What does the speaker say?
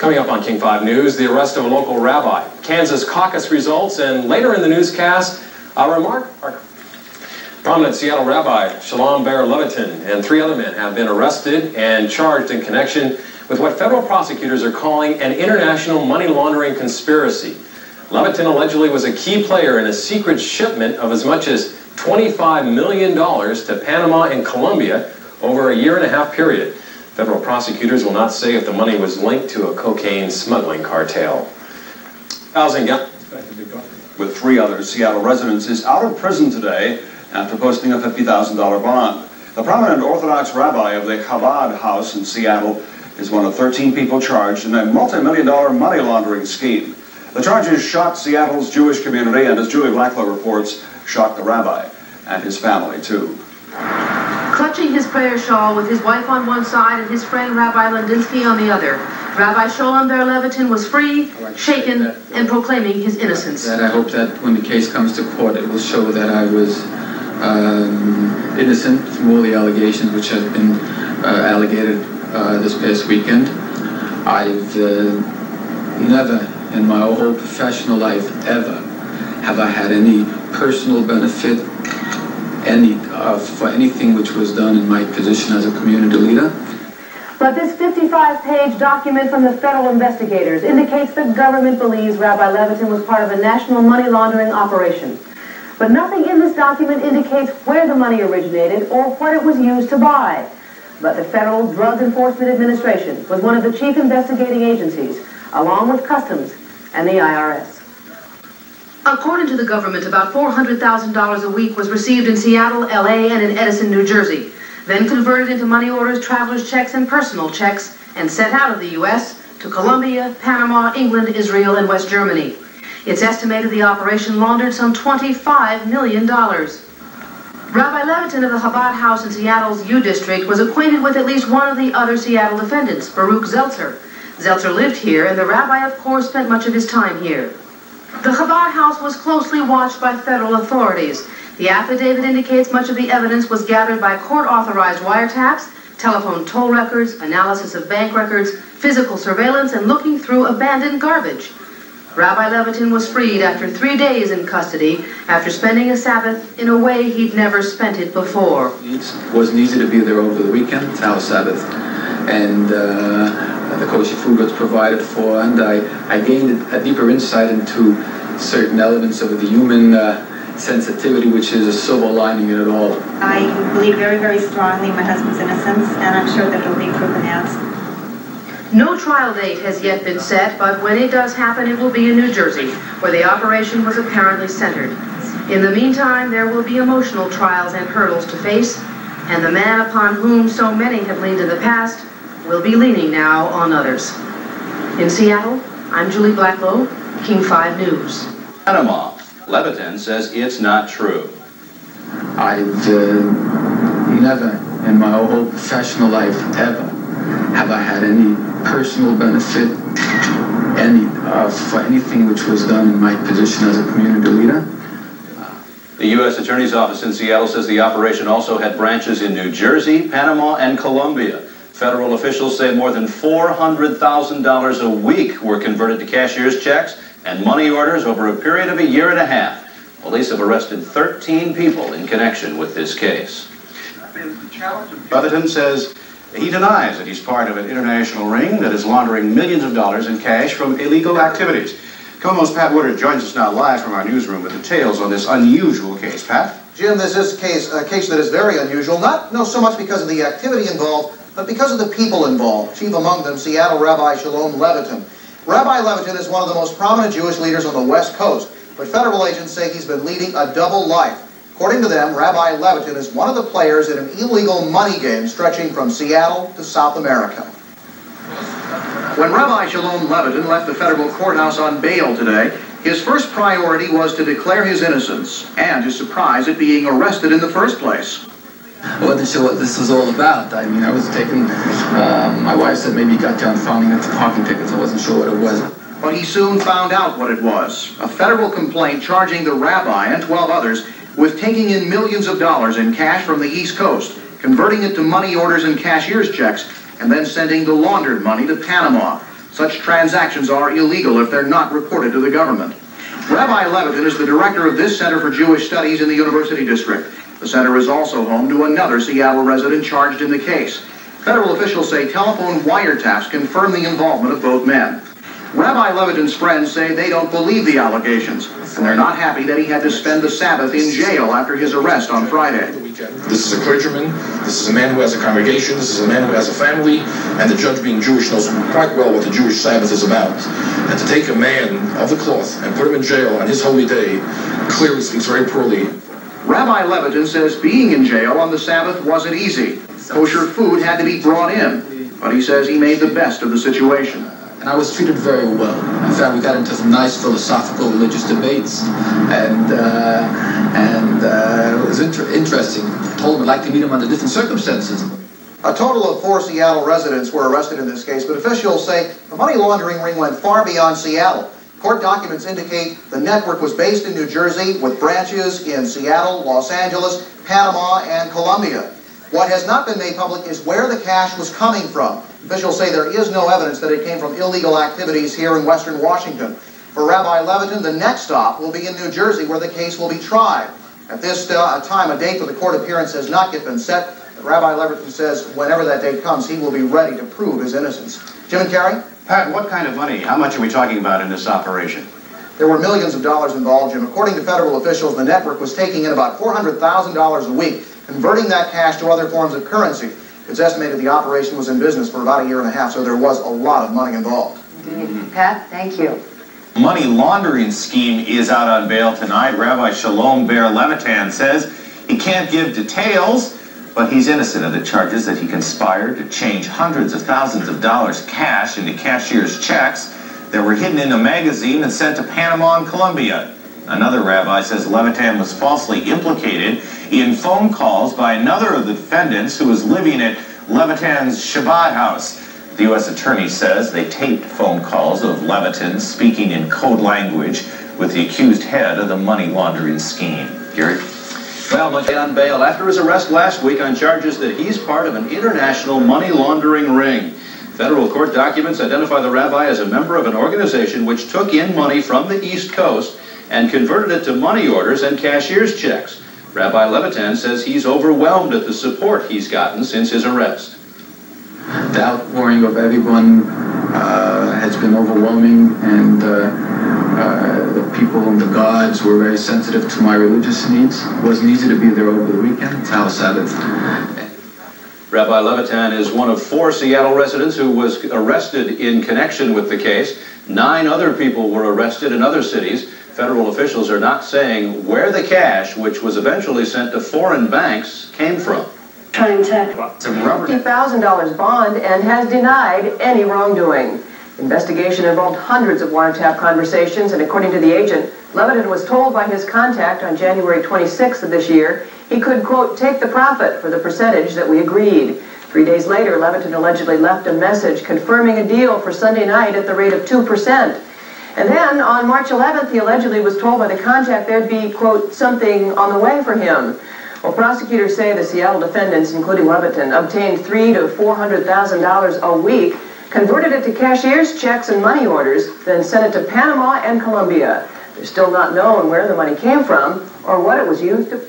Coming up on King 5 News, the arrest of a local rabbi, Kansas caucus results, and later in the newscast, a remark. Prominent Seattle Rabbi Sholom Ber Levitin and 3 other men have been arrested and charged in connection with what federal prosecutors are calling an international money laundering conspiracy. Levitin allegedly was a key player in a secret shipment of as much as $25 million to Panama and Colombia over a year-and-a-half period. Federal prosecutors will not say if the money was linked to a cocaine smuggling cartel. With 3 others, Seattle residents is out of prison today after posting a $50,000 bond. The prominent Orthodox rabbi of the Chabad house in Seattle is one of 13 people charged in a multi-million-dollar money laundering scheme. The charges shocked Seattle's Jewish community and, as Julie Blacklow reports, shocked the rabbi and his family, too. Clutching his prayer shawl with his wife on one side and his friend Rabbi Lundinsky on the other, Rabbi Sholom Ber Levitin was free, shaken, and proclaiming his innocence. That I hope that when the case comes to court, it will show that I was innocent from all the allegations which have been allegated this past weekend. I've never in my whole professional life ever have I had any personal benefit for anything which was done in my position as a community leader. But this 55-page document from the federal investigators indicates the government believes Rabbi Levitin was part of a national money laundering operation. But nothing in this document indicates where the money originated or what it was used to buy. But the Federal Drug Enforcement Administration was one of the chief investigating agencies, along with Customs and the IRS. According to the government, about $400,000 a week was received in Seattle, LA, and in Edison, New Jersey, then converted into money orders, traveler's checks, and personal checks, and sent out of the U.S. to Colombia, Panama, England, Israel, and West Germany. It's estimated the operation laundered some $25 million. Rabbi Levitin of the Chabad house in Seattle's U District was acquainted with at least one of the other Seattle defendants, Baruch Zeltzer. Zeltzer lived here, and the rabbi, of course, spent much of his time here. The Chabad house was closely watched by federal authorities. The affidavit indicates much of the evidence was gathered by court-authorized wiretaps, telephone toll records, analysis of bank records, physical surveillance, and looking through abandoned garbage. Rabbi Levitin was freed after 3 days in custody after spending a Sabbath in a way he'd never spent it before. It wasn't easy to be there over the weekend. It's our Sabbath. And the kosher food was provided for, and I gained a deeper insight into certain elements of the human sensitivity, which is a silver lining in it all. I believe very, very strongly in my husband's innocence, and I'm sure that it'll be proven out. No trial date has yet been set, but when it does happen, it will be in New Jersey, where the operation was apparently centered. In the meantime, there will be emotional trials and hurdles to face, and the man upon whom so many have leaned in the past will be leaning now on others. In Seattle, I'm Julie Blacklow, King 5 News. Panama. Levitin says it's not true. I've never in my whole professional life ever have I had any personal benefit for anything which was done in my position as a community leader. The U.S. Attorney's Office in Seattle says the operation also had branches in New Jersey, Panama, and Colombia. Federal officials say more than $400,000 a week were converted to cashier's checks and money orders over a period of a year and a half. Police have arrested 13 people in connection with this case. Levitin says he denies that he's part of an international ring that is laundering millions of dollars in cash from illegal activities. Co-host Pat Woodard joins us now live from our newsroom with details on this unusual case. Pat? Jim, this is a case that is very unusual, not so much because of the activity involved, but because of the people involved, chief among them Seattle Rabbi Sholom Levitin. Rabbi Levitin is one of the most prominent Jewish leaders on the West Coast, but federal agents say he's been leading a double life. According to them, Rabbi Levitin is one of the players in an illegal money game stretching from Seattle to South America. When Rabbi Sholom Levitin left the federal courthouse on bail today, his first priority was to declare his innocence and his surprise at being arrested in the first place. I wasn't sure what this was all about. I mean, I was taking, my wife said maybe you got down finding the parking tickets. I wasn't sure what it was. But he soon found out what it was. A federal complaint charging the rabbi and 12 others with taking in millions of dollars in cash from the East Coast, converting it to money orders and cashier's checks, and then sending the laundered money to Panama. Such transactions are illegal if they're not reported to the government. Rabbi Levitin is the director of this Center for Jewish Studies in the University District. The center is also home to another Seattle resident charged in the case. Federal officials say telephone wiretaps confirm the involvement of both men. Rabbi Levitin's friends say they don't believe the allegations, and they're not happy that he had to spend the Sabbath in jail after his arrest on Friday. This is a clergyman, this is a man who has a congregation, this is a man who has a family, and the judge, being Jewish, knows quite well what the Jewish Sabbath is about. And to take a man of the cloth and put him in jail on his holy day clearly speaks very poorly. Rabbi Levitin says being in jail on the Sabbath wasn't easy. Kosher food had to be brought in, but he says he made the best of the situation. And I was treated very well. In fact, we got into some nice philosophical, religious debates, and it was interesting. I told him I'd like to meet him under different circumstances. A total of 4 Seattle residents were arrested in this case, but officials say the money laundering ring went far beyond Seattle. Court documents indicate the network was based in New Jersey with branches in Seattle, Los Angeles, Panama, and Colombia. What has not been made public is where the cash was coming from. Officials say there is no evidence that it came from illegal activities here in western Washington. For Rabbi Levitin, the next stop will be in New Jersey, where the case will be tried. At this time, a date for the court appearance has not yet been set. But Rabbi Levitin says whenever that date comes, he will be ready to prove his innocence. Jim and Carrie? Pat, what kind of money? How much are we talking about in this operation? There were millions of dollars involved, Jim. According to federal officials, the network was taking in about $400,000 a week, converting that cash to other forms of currency. It's estimated the operation was in business for about a year and a half, so there was a lot of money involved. Pat, thank you. Money laundering scheme is out on bail tonight. Rabbi Sholom Ber Levitin says he can't give details, but he's innocent of the charges that he conspired to change hundreds of thousands of dollars cash into cashier's checks that were hidden in a magazine and sent to Panama and Colombia. Another rabbi says Levitin was falsely implicated in phone calls by another of the defendants who was living at Levitin's Shabbat house. The U.S. attorney says they taped phone calls of Levitin speaking in code language with the accused head of the money laundering scheme. Gary? Well, much on bail after his arrest last week on charges that he's part of an international money laundering ring. Federal court documents identify the rabbi as a member of an organization which took in money from the East Coast and converted it to money orders and cashier's checks. Rabbi Levitin says he's overwhelmed at the support he's gotten since his arrest. The outpouring of everyone has been overwhelming, and the people and the gods were very sensitive to my religious needs. It wasn't easy to be there over the weekend. It's our Sabbath. Rabbi Levitin is one of 4 Seattle residents who was arrested in connection with the case. 9 other people were arrested in other cities. Federal officials are not saying where the cash, which was eventually sent to foreign banks, came from. $50,000 bond and has denied any wrongdoing. Investigation involved hundreds of wiretap conversations, and according to the agent, Levitin was told by his contact on January 26th of this year he could, quote, take the profit for the percentage that we agreed. 3 days later, Levitin allegedly left a message confirming a deal for Sunday night at the rate of 2%. And then, on March 11th, he allegedly was told by the contact there'd be, quote, something on the way for him. Well, prosecutors say the Seattle defendants, including Levitin, obtained $300,000 to $400,000 a week, converted it to cashier's checks and money orders, then sent it to Panama and Colombia. They're still not known where the money came from or what it was used to...